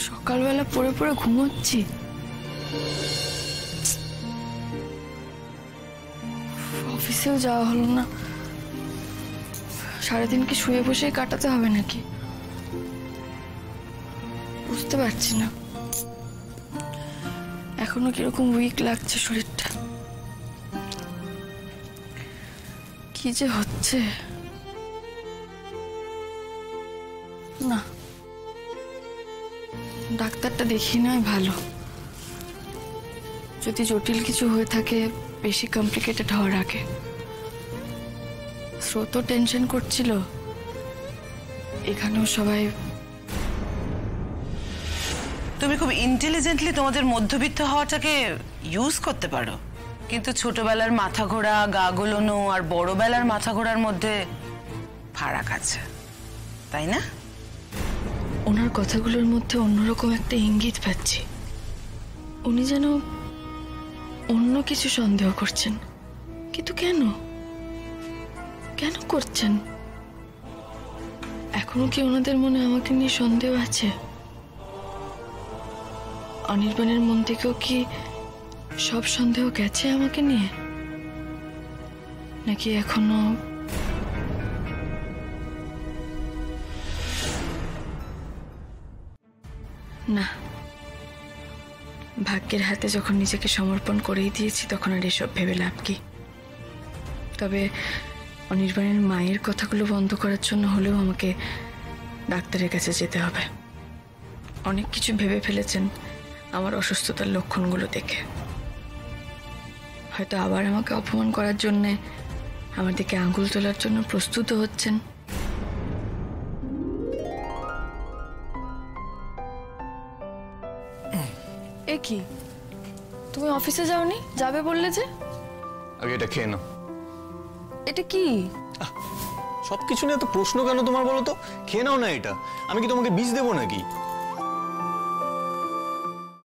সকালবেলা পড়ে পড়ে ঘুমোচ্ছি। অফিসেও যাওয়া হলো না। সারাদিন কি শুয়ে বসে কাটাতে হবে নাকি বুঝতে পারছি না। এখনো কিরকম উইক লাগছে শরীরটা। কি যে হচ্ছে না, ডাক্তারটা দেখিয়ে নেওয়াই ভালো। যদি জটিল কিছু হয়ে থাকে, বেশি কমপ্লিকেটেড হওয়ার আগে। স্রোত টেনশন করছিল, এখানেও সবাই। তুমি খুব ইন্টেলিজেন্টলি তোমাদের মধ্যবিত্ত হওয়াটাকে ইউজ করতে পারো, কিন্তু ছোটবেলার মাথা ঘোরা, গা গোলানো আর বড়বেলার মাথা ঘোরার মধ্যে ফারাক আছে, তাই না? ওনার কথাগুলোর মধ্যে অন্যরকম একটা ইঙ্গিত পাচ্ছি। উনি যেন অন্য কিছু সন্দেহ করছেন, কিন্তু কেন কেন করছেন? এখনো কি ওনাদের মনে আমাকে নিয়ে সন্দেহ আছে? অনির্বাণের মন থেকেও কি সব সন্দেহ গেছে আমাকে নিয়ে, নাকি এখনো? না, ভাগ্যের হাতে যখন নিজেকে সমর্পণ করেই দিয়েছি, তখন আর এসব ভেবে লাভ কি? তবে অনির্বাণের মায়ের কথাগুলো বন্ধ করার জন্য হলেও আমাকে ডাক্তারের কাছে যেতে হবে। অনেক কিছু ভেবে ফেলেছেন আমার অসুস্থতার লক্ষণগুলো দেখে। হয়তো আবার আমাকে অপমান করার জন্য, আমার দিকে আঙুল তোলার জন্য প্রস্তুত হচ্ছেন। এ কি, তুমি অফিসে যাওনি? যাবে বললে যে। আগে এটা খেয়ে নাও। এটা কি? সবকিছু নিয়ে এত প্রশ্ন কেন তোমার বলো তো? খেয়ে নাও না এটা। আমি কি তোমাকে বিষ দেবো নাকি?